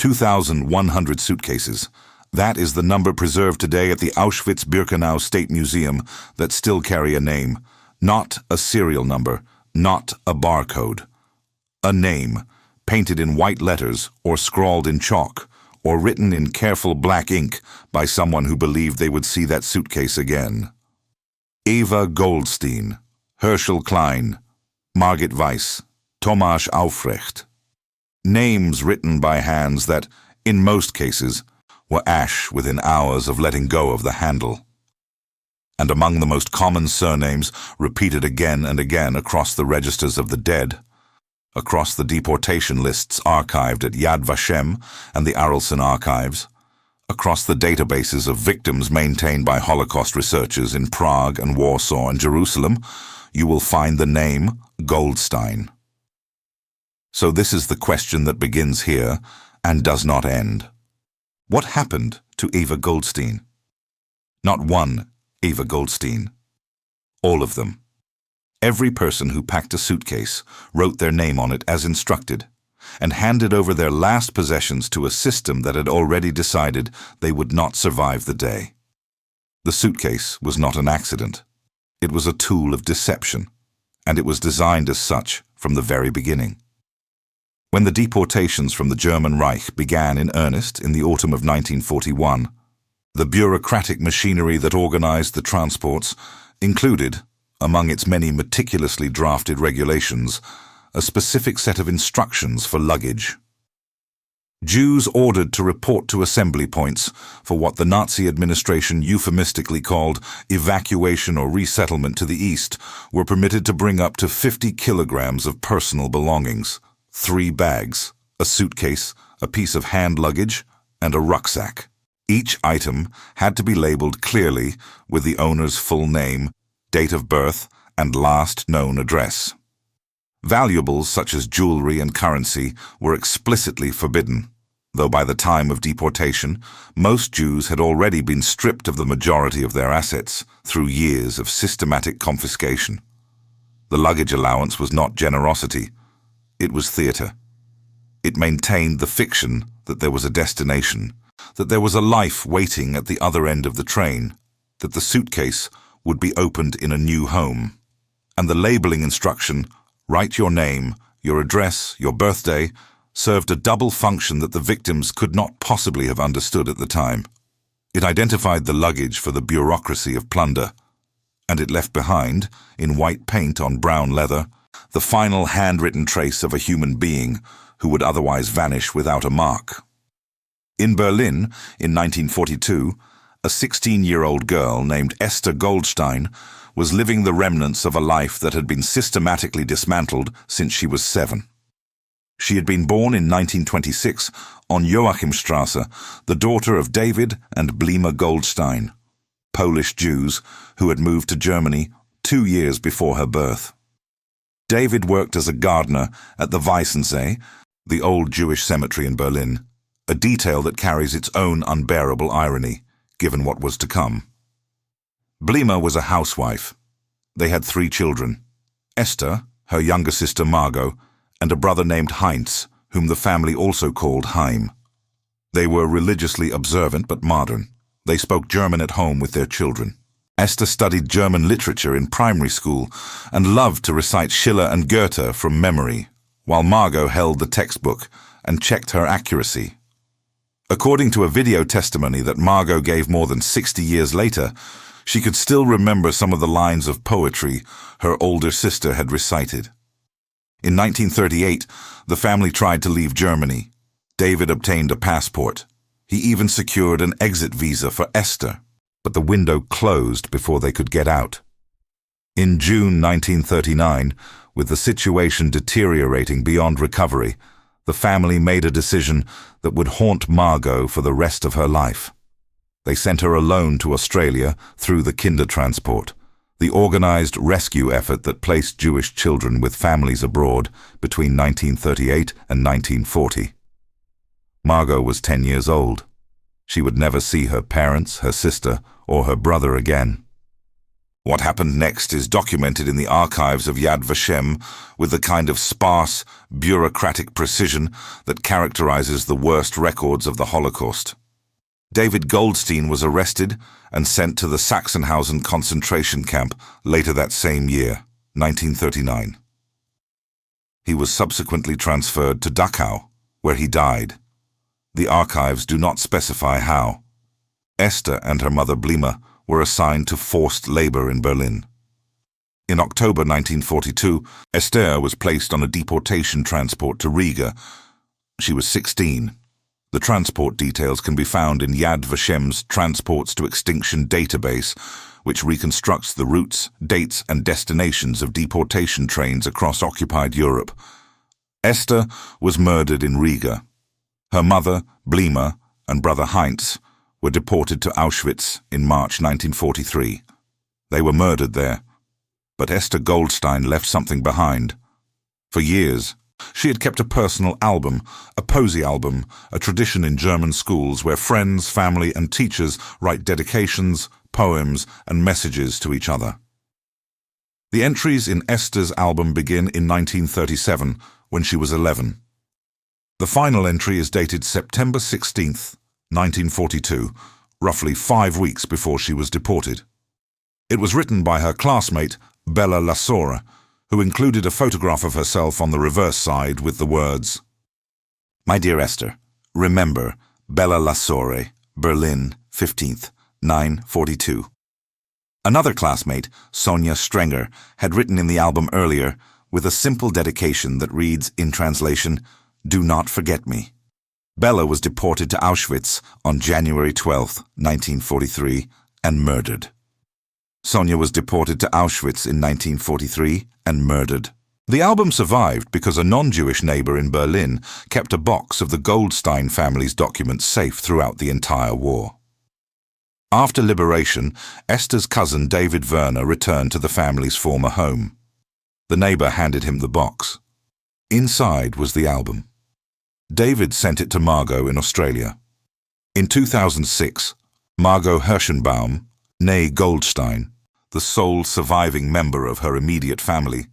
2,100 suitcases. That is the number preserved today at the Auschwitz-Birkenau State Museum that still carry a name. Not a serial number, not a barcode. A name, painted in white letters or scrawled in chalk, or written in careful black ink by someone who believed they would see that suitcase again. Ester Goldstein, Herschel Klein, Margit Weiss, Tomasz Aufrecht. Names written by hands that, in most cases, were ash within hours of letting go of the handle. And among the most common surnames repeated again and again across the registers of the dead, across the deportation lists archived at Yad Vashem and the Arolsen Archives, across the databases of victims maintained by Holocaust researchers in Prague and Warsaw and Jerusalem, you will find the name Goldstein. So this is the question that begins here and does not end. What happened to Ester Goldstein? Not one Ester Goldstein. All of them. Every person who packed a suitcase wrote their name on it as instructed and handed over their last possessions to a system that had already decided they would not survive the day. The suitcase was not an accident. It was a tool of deception, and it was designed as such from the very beginning. When the deportations from the German Reich began in earnest in the autumn of 1941, the bureaucratic machinery that organized the transports included, among its many meticulously drafted regulations, a specific set of instructions for luggage. Jews ordered to report to assembly points for what the Nazi administration euphemistically called evacuation or resettlement to the east were permitted to bring up to 50 kilograms of personal belongings. 3 bags, a suitcase, a piece of hand luggage, and a rucksack. Each item had to be labeled clearly with the owner's full name, date of birth, and last known address. Valuables such as jewelry and currency were explicitly forbidden, though by the time of deportation, most Jews had already been stripped of the majority of their assets through years of systematic confiscation. The luggage allowance was not generosity. It was theater. It maintained the fiction that there was a destination, that there was a life waiting at the other end of the train, that the suitcase would be opened in a new home. And the labeling instruction, write your name, your address, your birthday, served a double function that the victims could not possibly have understood at the time. It identified the luggage for the bureaucracy of plunder, and it left behind, in white paint on brown leather, the final handwritten trace of a human being who would otherwise vanish without a mark. In Berlin, in 1942, a 16-year-old girl named Ester Goldstein was living the remnants of a life that had been systematically dismantled since she was 7. She had been born in 1926 on Joachimstrasse, the daughter of David and Blima Goldstein, Polish Jews who had moved to Germany 2 years before her birth. David worked as a gardener at the Weissensee, the old Jewish cemetery in Berlin, a detail that carries its own unbearable irony, given what was to come. Blima was a housewife. They had 3 children, Esther, her younger sister Margot, and a brother named Heinz, whom the family also called Heim. They were religiously observant but modern. They spoke German at home with their children. Esther studied German literature in primary school and loved to recite Schiller and Goethe from memory, while Margot held the textbook and checked her accuracy. According to a video testimony that Margot gave more than 60 years later, she could still remember some of the lines of poetry her older sister had recited. In 1938, the family tried to leave Germany. David obtained a passport. He even secured an exit visa for Esther, but the window closed before they could get out. In June 1939, with the situation deteriorating beyond recovery, the family made a decision that would haunt Margot for the rest of her life. They sent her alone to Australia through the Kindertransport, the organized rescue effort that placed Jewish children with families abroad between 1938 and 1940. Margot was 10 years old. She would never see her parents, her sister, or her brother again. What happened next is documented in the archives of Yad Vashem with the kind of sparse, bureaucratic precision that characterizes the worst records of the Holocaust. David Goldstein was arrested and sent to the Sachsenhausen concentration camp later that same year, 1939. He was subsequently transferred to Dachau, where he died. The archives do not specify how. Esther and her mother Blima were assigned to forced labor in Berlin. In October 1942, Esther was placed on a deportation transport to Riga. She was 16. The transport details can be found in Yad Vashem's Transports to Extinction database, which reconstructs the routes, dates, and destinations of deportation trains across occupied Europe. Esther was murdered in Riga. Her mother, Blima, and brother Heinz were deported to Auschwitz in March 1943. They were murdered there, but Ester Goldstein left something behind. For years, she had kept a personal album, a posy album, a tradition in German schools where friends, family, and teachers write dedications, poems, and messages to each other. The entries in Esther's album begin in 1937, when she was 11. The final entry is dated September 16th, 1942, roughly 5 weeks before she was deported. It was written by her classmate, Bella Lassora, who included a photograph of herself on the reverse side with the words, "My dear Esther, remember, Bella Lassore, Berlin, 15th, 9:42. Another classmate, Sonia Strenger, had written in the album earlier with a simple dedication that reads, in translation, "Do not forget me." Bella was deported to Auschwitz on January 12, 1943, and murdered. Sonia was deported to Auschwitz in 1943 and murdered. The album survived because a non-Jewish neighbor in Berlin kept a box of the Goldstein family's documents safe throughout the entire war. After liberation, Esther's cousin David Werner returned to the family's former home. The neighbor handed him the box. Inside was the album. David sent it to Margot in Australia. In 2006, Margot Hirschenbaum, née Goldstein, the sole surviving member of her immediate family,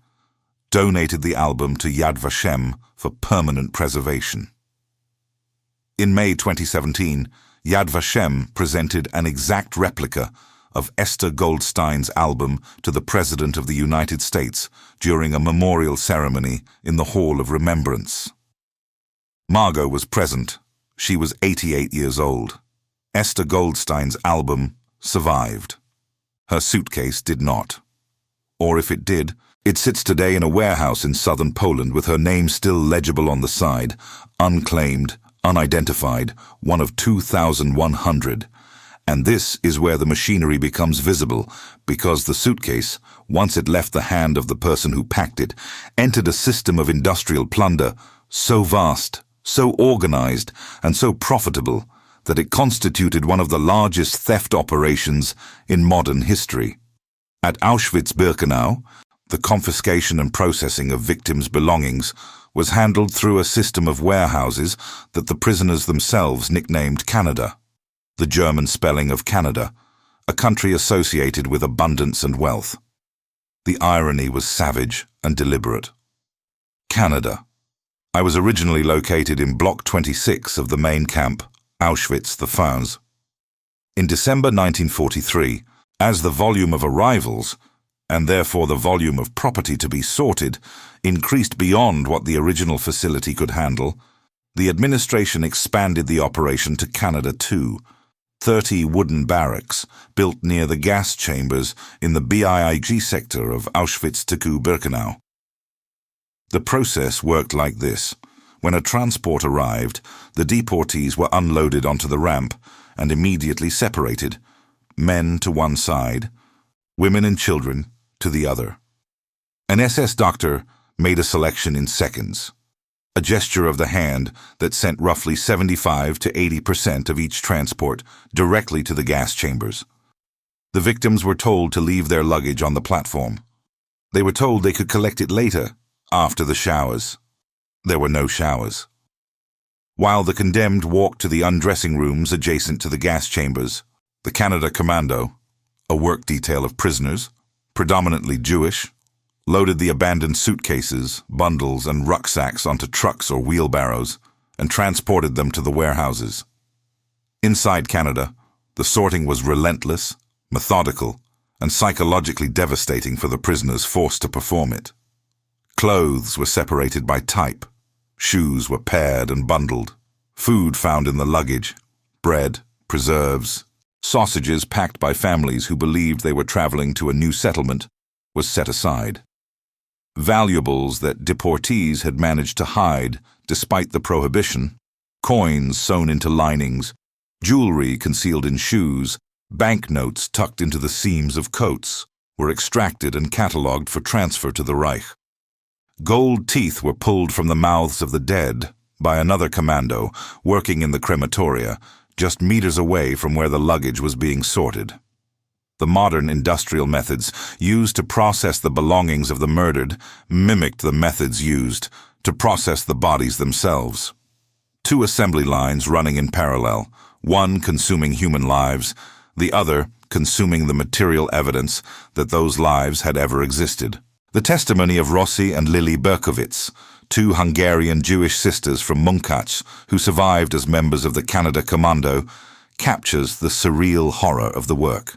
donated the album to Yad Vashem for permanent preservation. In May 2017, Yad Vashem presented an exact replica of Ester Goldstein's album to the President of the United States during a memorial ceremony in the Hall of Remembrance. Margot was present. She was 88 years old. Ester Goldstein's album survived. Her suitcase did not. Or if it did, it sits today in a warehouse in southern Poland with her name still legible on the side, unclaimed, unidentified, one of 2,100. And this is where the machinery becomes visible, because the suitcase, once it left the hand of the person who packed it, entered a system of industrial plunder so vast, so organized, and so profitable that it constituted one of the largest theft operations in modern history. At Auschwitz-Birkenau, the confiscation and processing of victims' belongings was handled through a system of warehouses that the prisoners themselves nicknamed Kanada, the German spelling of Canada, a country associated with abundance and wealth. The irony was savage and deliberate. Kanada. I was originally located in Block 26 of the main camp, Auschwitz-the-Fours. In December 1943, as the volume of arrivals, and therefore the volume of property to be sorted, increased beyond what the original facility could handle, the administration expanded the operation to Canada too. 30 wooden barracks built near the gas chambers in the BIIG sector of Auschwitz-Birkenau. The process worked like this. When a transport arrived, the deportees were unloaded onto the ramp and immediately separated, men to one side, women and children to the other. An SS doctor made a selection in seconds, a gesture of the hand that sent roughly 75 to 80% of each transport directly to the gas chambers. The victims were told to leave their luggage on the platform. They were told they could collect it later, after the showers. There were no showers. While the condemned walked to the undressing rooms adjacent to the gas chambers, the Canada Commando, a work detail of prisoners, predominantly Jewish, loaded the abandoned suitcases, bundles, and rucksacks onto trucks or wheelbarrows, and transported them to the warehouses. Inside Canada, the sorting was relentless, methodical, and psychologically devastating for the prisoners forced to perform it. Clothes were separated by type, shoes were paired and bundled, food found in the luggage, bread, preserves, sausages packed by families who believed they were traveling to a new settlement, was set aside. Valuables that deportees had managed to hide despite the prohibition, coins sewn into linings, jewelry concealed in shoes, banknotes tucked into the seams of coats, were extracted and catalogued for transfer to the Reich. Gold teeth were pulled from the mouths of the dead by another commando working in the crematoria, just meters away from where the luggage was being sorted. The modern industrial methods used to process the belongings of the murdered mimicked the methods used to process the bodies themselves. Two assembly lines running in parallel, one consuming human lives, the other consuming the material evidence that those lives had ever existed. The testimony of Rossi and Lili Berkowitz, two Hungarian Jewish sisters from Munkacs who survived as members of the Kanada Commando, captures the surreal horror of the work.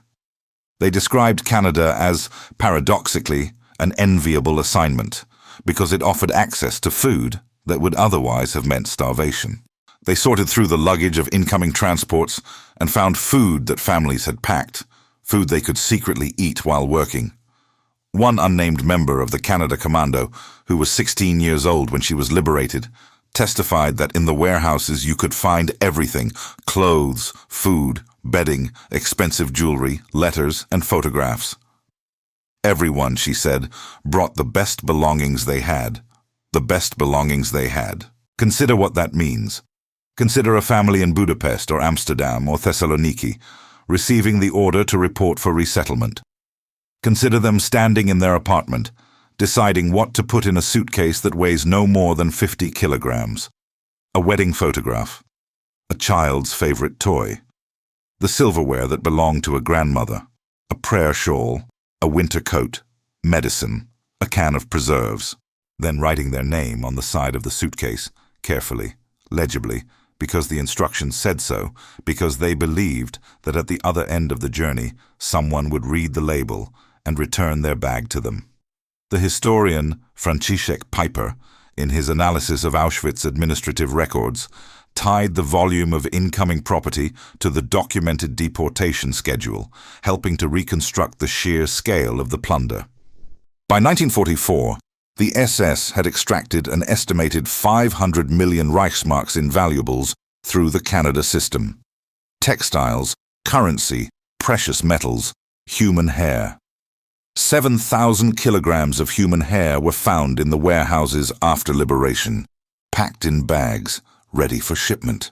They described Canada as, paradoxically, an enviable assignment, because it offered access to food that would otherwise have meant starvation. They sorted through the luggage of incoming transports and found food that families had packed, food they could secretly eat while working. One unnamed member of the Canada Commando, who was 16 years old when she was liberated, testified that in the warehouses you could find everything: clothes, food, bedding, expensive jewelry, letters, and photographs. Everyone, she said, brought the best belongings they had. The best belongings they had. Consider what that means. Consider a family in Budapest or Amsterdam or Thessaloniki receiving the order to report for resettlement. Consider them standing in their apartment, deciding what to put in a suitcase that weighs no more than 50 kilograms. A wedding photograph, a child's favorite toy, the silverware that belonged to a grandmother, a prayer shawl, a winter coat, medicine, a can of preserves, then writing their name on the side of the suitcase, carefully, legibly, because the instructions said so, because they believed that at the other end of the journey someone would read the label and return their bag to them. The historian Franciszek Piper, in his analysis of Auschwitz administrative records, tied the volume of incoming property to the documented deportation schedule, helping to reconstruct the sheer scale of the plunder. By 1944, the SS had extracted an estimated 500 million Reichsmarks in valuables through the Kanada system: textiles, currency, precious metals, human hair. 7,000 kilograms of human hair were found in the warehouses after liberation, packed in bags, ready for shipment.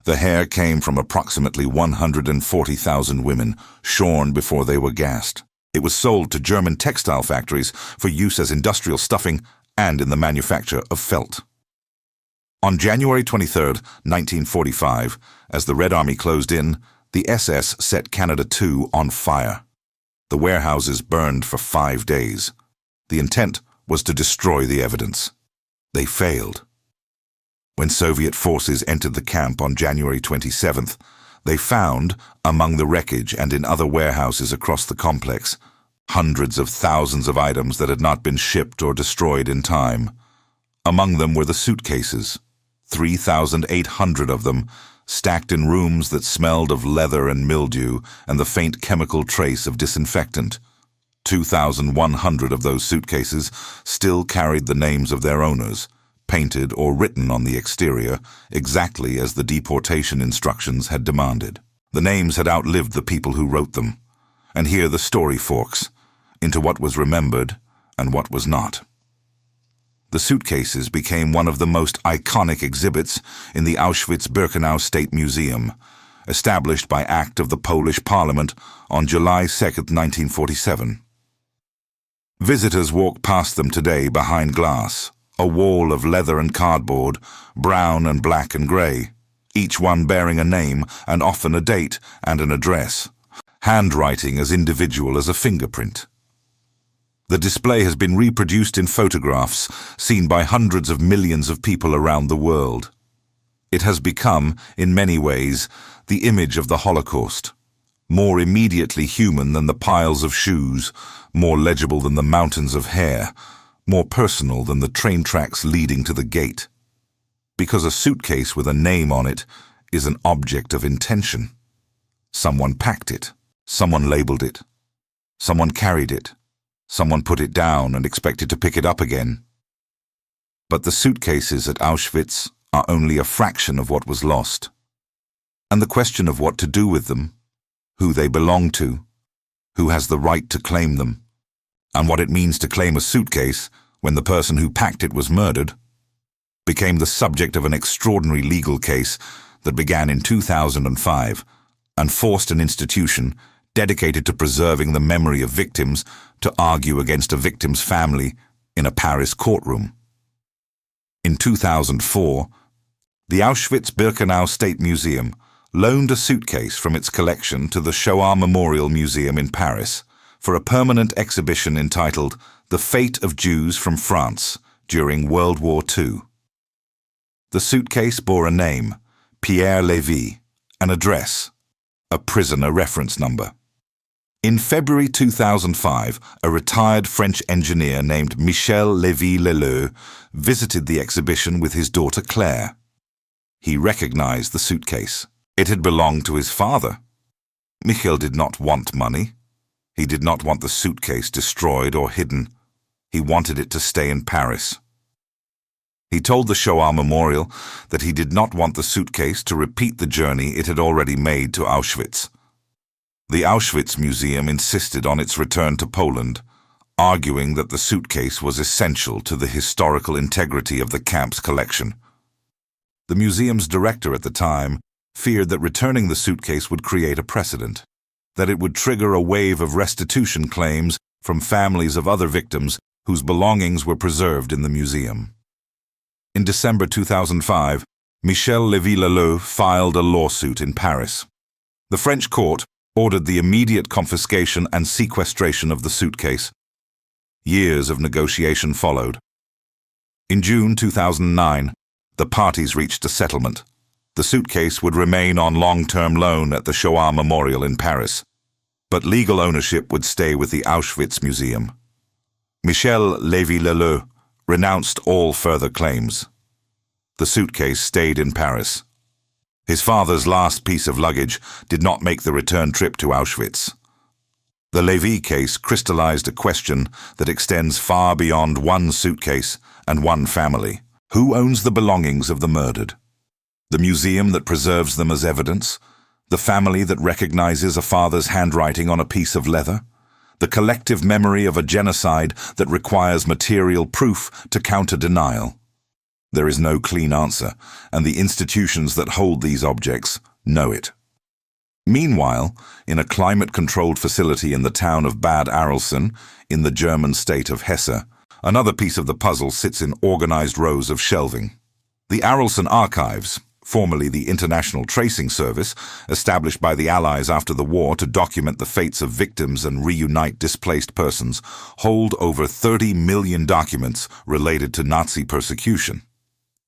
The hair came from approximately 140,000 women, shorn before they were gassed. It was sold to German textile factories for use as industrial stuffing and in the manufacture of felt. On January 23, 1945, as the Red Army closed in, the SS set Canada II on fire. The warehouses burned for 5 days. The intent was to destroy the evidence. They failed. When Soviet forces entered the camp on January 27th, they found, among the wreckage and in other warehouses across the complex, hundreds of thousands of items that had not been shipped or destroyed in time. Among them were the suitcases, 3,800 of them, stacked in rooms that smelled of leather and mildew and the faint chemical trace of disinfectant. 2,100 of those suitcases still carried the names of their owners, painted or written on the exterior, exactly as the deportation instructions had demanded. The names had outlived the people who wrote them, and here the story forks into what was remembered and what was not. The suitcases became one of the most iconic exhibits in the Auschwitz-Birkenau State Museum, established by Act of the Polish Parliament on July 2, 1947. Visitors walk past them today behind glass, a wall of leather and cardboard, brown and black and grey, each one bearing a name and often a date and an address, handwriting as individual as a fingerprint. The display has been reproduced in photographs seen by hundreds of millions of people around the world. It has become, in many ways, the image of the Holocaust. More immediately human than the piles of shoes, more legible than the mountains of hair, more personal than the train tracks leading to the gate. Because a suitcase with a name on it is an object of intention. Someone packed it, someone labeled it, someone carried it, someone put it down and expected to pick it up again. But the suitcases at Auschwitz are only a fraction of what was lost. And the question of what to do with them, who they belong to, who has the right to claim them, and what it means to claim a suitcase when the person who packed it was murdered, became the subject of an extraordinary legal case that began in 2005 and forced an institution dedicated to preserving the memory of victims to argue against a victim's family in a Paris courtroom. In 2004, the Auschwitz-Birkenau State Museum loaned a suitcase from its collection to the Shoah Memorial Museum in Paris for a permanent exhibition entitled The Fate of Jews from France During World War II. The suitcase bore a name, Pierre Lévy, an address, a prisoner reference number. In February 2005, a retired French engineer named Michel Lévy-Leleu visited the exhibition with his daughter Claire. He recognized the suitcase. It had belonged to his father. Michel did not want money. He did not want the suitcase destroyed or hidden. He wanted it to stay in Paris. He told the Shoah Memorial that he did not want the suitcase to repeat the journey it had already made to Auschwitz. The Auschwitz Museum insisted on its return to Poland, arguing that the suitcase was essential to the historical integrity of the camp's collection. The museum's director at the time feared that returning the suitcase would create a precedent, that it would trigger a wave of restitution claims from families of other victims whose belongings were preserved in the museum. In December 2005, Michel Lévy-Leleu filed a lawsuit in Paris. The French court ordered the immediate confiscation and sequestration of the suitcase. Years of negotiation followed. In June 2009, the parties reached a settlement. The suitcase would remain on long-term loan at the Shoah Memorial in Paris, but legal ownership would stay with the Auschwitz Museum. Michel Lévy-Leleu renounced all further claims. The suitcase stayed in Paris. His father's last piece of luggage did not make the return trip to Auschwitz. The Lévy case crystallized a question that extends far beyond one suitcase and one family. Who owns the belongings of the murdered? The museum that preserves them as evidence? The family that recognizes a father's handwriting on a piece of leather? The collective memory of a genocide that requires material proof to counter denial? There is no clean answer, and the institutions that hold these objects know it. Meanwhile, in a climate-controlled facility in the town of Bad Arolsen, in the German state of Hesse, another piece of the puzzle sits in organized rows of shelving. The Arolsen Archives, formerly the International Tracing Service, established by the Allies after the war to document the fates of victims and reunite displaced persons, hold over 30 million documents related to Nazi persecution.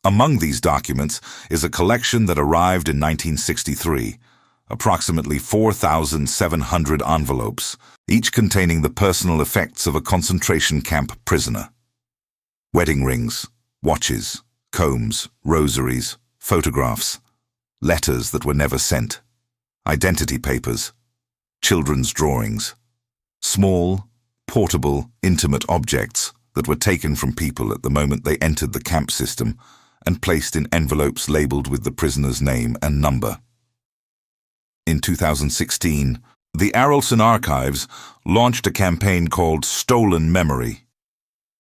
Among these documents is a collection that arrived in 1963, approximately 4,700 envelopes, each containing the personal effects of a concentration camp prisoner. Wedding rings, watches, combs, rosaries, photographs, letters that were never sent, identity papers, children's drawings, small, portable, intimate objects that were taken from people at the moment they entered the camp system and placed in envelopes labeled with the prisoner's name and number. In 2016, the Arolsen Archives launched a campaign called Stolen Memory,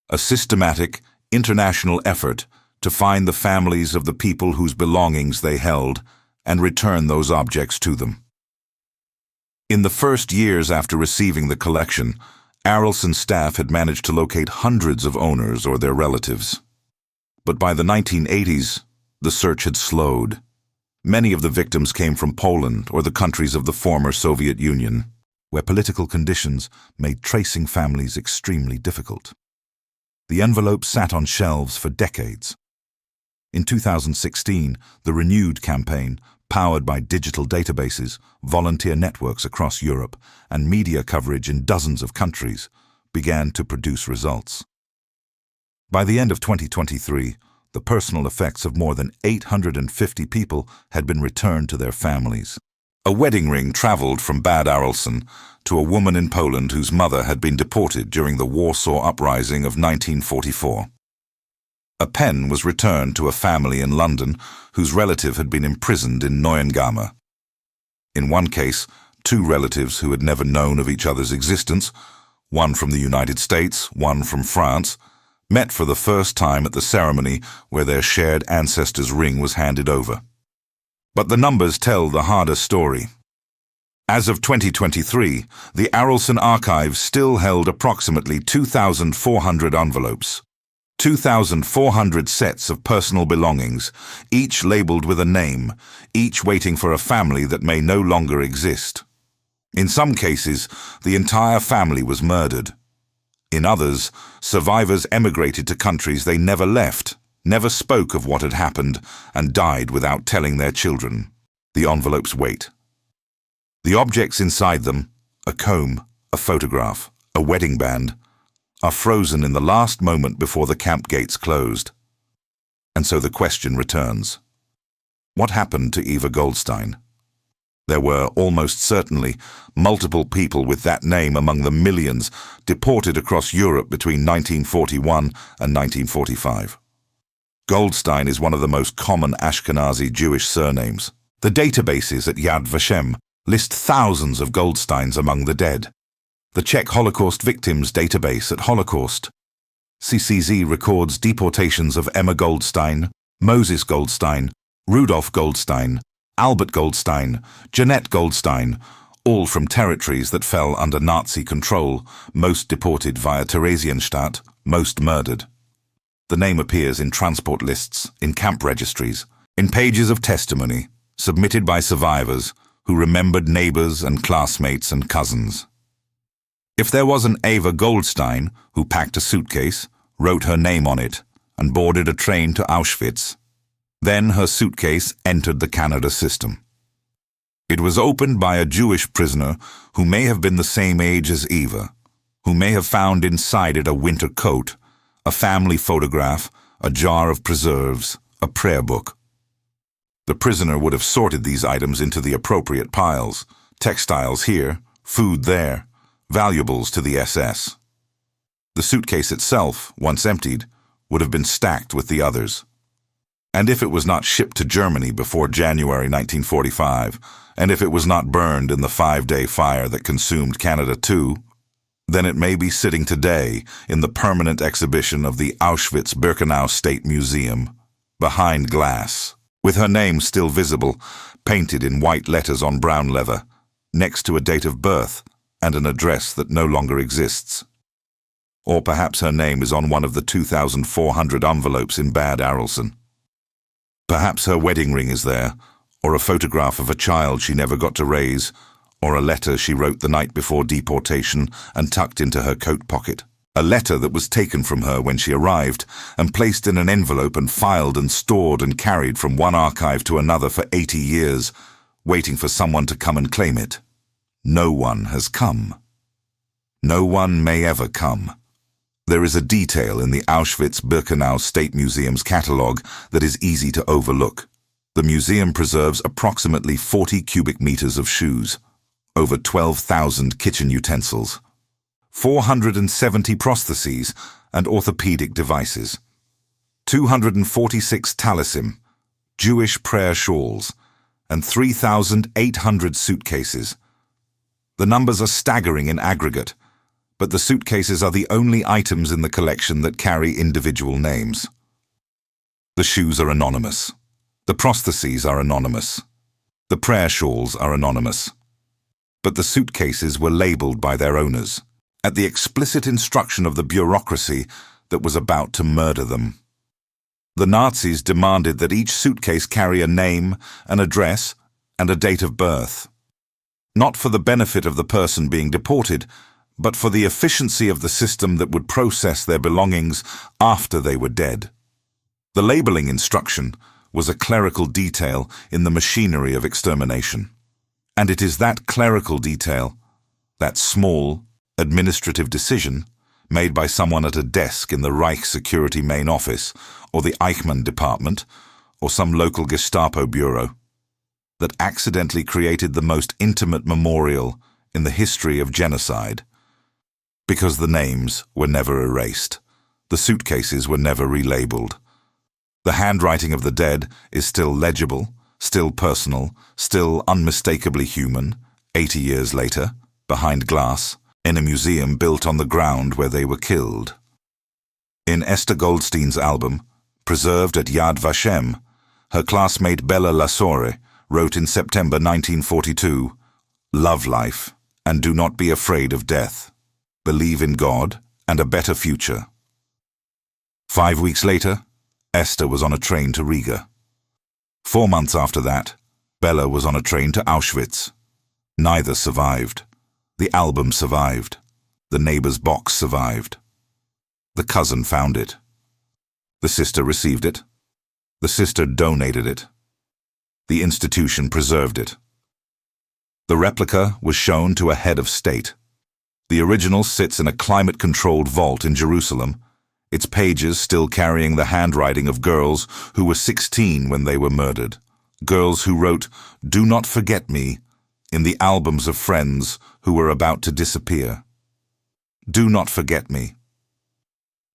a systematic, international effort to find the families of the people whose belongings they held and return those objects to them. In the first years after receiving the collection, Arolsen staff had managed to locate hundreds of owners or their relatives. But by the 1980s, the search had slowed. Many of the victims came from Poland or the countries of the former Soviet Union. where political conditions made tracing families extremely difficult. The envelopes sat on shelves for decades. In 2016, the renewed campaign, powered by digital databases, volunteer networks across Europe, and media coverage in dozens of countries, began to produce results. By the end of 2023, the personal effects of more than 850 people had been returned to their families. A wedding ring traveled from Bad Arolsen to a woman in Poland whose mother had been deported during the Warsaw Uprising of 1944. A pen was returned to a family in London whose relative had been imprisoned in Neuengamme. In one case, two relatives who had never known of each other's existence, one from the United States, one from France, met for the first time at the ceremony where their shared ancestor's ring was handed over. But the numbers tell the harder story. As of 2023, the Arolsen Archives still held approximately 2,400 envelopes, 2,400 sets of personal belongings, each labeled with a name, each waiting for a family that may no longer exist. In some cases, the entire family was murdered. In others, survivors emigrated to countries they never left, never spoke of what had happened, and died without telling their children. The envelopes wait. The objects inside them, a comb, a photograph, a wedding band, are frozen in the last moment before the camp gates closed. And so the question returns. What happened to Eva Goldstein? There were, almost certainly, multiple people with that name among the millions deported across Europe between 1941 and 1945. Goldstein is one of the most common Ashkenazi Jewish surnames. The databases at Yad Vashem list thousands of Goldsteins among the dead. The Czech Holocaust Victims Database at Holocaust. CCZ records deportations of Emma Goldstein, Moses Goldstein, Rudolf Goldstein, Albert Goldstein, Jeanette Goldstein, all from territories that fell under Nazi control, most deported via Theresienstadt, most murdered. The name appears in transport lists, in camp registries, in pages of testimony, submitted by survivors who remembered neighbors and classmates and cousins. If there was an Eva Goldstein who packed a suitcase, wrote her name on it, and boarded a train to Auschwitz, then her suitcase entered the Kanada system. It was opened by a Jewish prisoner who may have been the same age as Eva, who may have found inside it a winter coat, a family photograph, a jar of preserves, a prayer book. The prisoner would have sorted these items into the appropriate piles, textiles here, food there, valuables to the SS. The suitcase itself, once emptied, would have been stacked with the others. And if it was not shipped to Germany before January 1945, and if it was not burned in the 5-day fire that consumed Canada too, then it may be sitting today in the permanent exhibition of the Auschwitz-Birkenau State Museum, behind glass, with her name still visible, painted in white letters on brown leather, next to a date of birth and an address that no longer exists. Or perhaps her name is on one of the 2,400 envelopes in Bad Arolsen. Perhaps her wedding ring is there, or a photograph of a child she never got to raise, or a letter she wrote the night before deportation and tucked into her coat pocket. A letter that was taken from her when she arrived and placed in an envelope and filed and stored and carried from one archive to another for 80 years, waiting for someone to come and claim it. No one has come. No one may ever come. There is a detail in the Auschwitz-Birkenau State Museum's catalogue that is easy to overlook. The museum preserves approximately 40 cubic meters of shoes, over 12,000 kitchen utensils, 470 prostheses and orthopedic devices, 246 talisim, Jewish prayer shawls, and 3,800 suitcases. The numbers are staggering in aggregate, but the suitcases are the only items in the collection that carry individual names. The shoes are anonymous. The prostheses are anonymous. The prayer shawls are anonymous. But the suitcases were labeled by their owners, at the explicit instruction of the bureaucracy that was about to murder them. The Nazis demanded that each suitcase carry a name, an address, and a date of birth. not for the benefit of the person being deported, but for the efficiency of the system that would process their belongings after they were dead. The labeling instruction was a clerical detail in the machinery of extermination. And it is that clerical detail, that small, administrative decision, made by someone at a desk in the Reich Security Main Office, or the Eichmann Department, or some local Gestapo bureau, that accidentally created the most intimate memorial in the history of genocide. Because the names were never erased, the suitcases were never relabeled. The handwriting of the dead is still legible, still personal, still unmistakably human, 80 years later, behind glass, in a museum built on the ground where they were killed. In Ester Goldstein's album, preserved at Yad Vashem, her classmate Bella Lasore wrote in September 1942, "Love life, and do not be afraid of death. Believe in God and a better future." 5 weeks later, Esther was on a train to Riga. 4 months after that, Bella was on a train to Auschwitz. Neither survived. The album survived. The neighbor's box survived. The cousin found it. The sister received it. The sister donated it. The institution preserved it. The replica was shown to a head of state. The original sits in a climate-controlled vault in Jerusalem, its pages still carrying the handwriting of girls who were 16 when they were murdered, girls who wrote, "Do not forget me," in the albums of friends who were about to disappear. Do not forget me.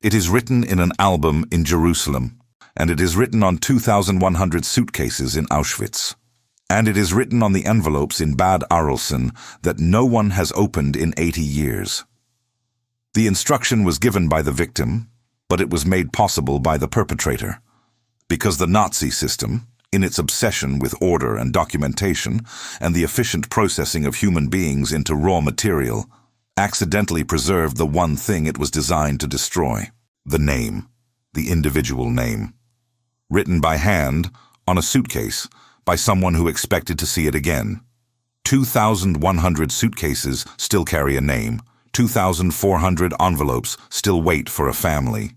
It is written in an album in Jerusalem, and it is written on 2,100 suitcases in Auschwitz. And it is written on the envelopes in Bad Arolsen that no one has opened in 80 years. The instruction was given by the victim, but it was made possible by the perpetrator. Because the Nazi system, in its obsession with order and documentation and the efficient processing of human beings into raw material, accidentally preserved the one thing it was designed to destroy: the name, the individual name. Written by hand, on a suitcase, by someone who expected to see it again. 2,100 suitcases still carry a name. 2,400 envelopes still wait for a family.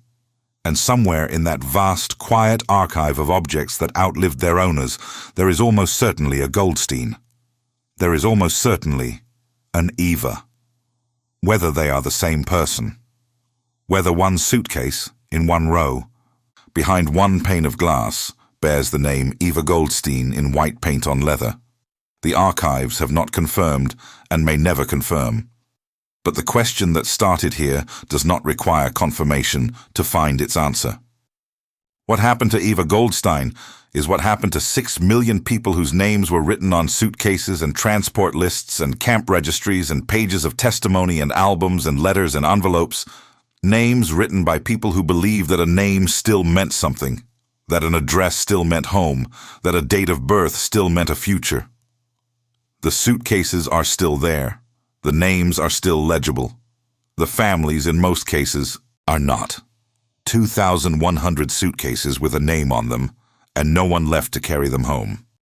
And somewhere in that vast, quiet archive of objects that outlived their owners, there is almost certainly a Goldstein. There is almost certainly an Eva. Whether they are the same person. Whether one suitcase, in one row, behind one pane of glass, bears the name Eva Goldstein in white paint on leather. The archives have not confirmed and may never confirm. But the question that started here does not require confirmation to find its answer. What happened to Eva Goldstein is what happened to 6 million people whose names were written on suitcases and transport lists and camp registries and pages of testimony and albums and letters and envelopes. Names written by people who believed that a name still meant something, that an address still meant home, that a date of birth still meant a future. The suitcases are still there. The names are still legible. The families, in most cases, are not. 2,100 suitcases with a name on them, and no one left to carry them home.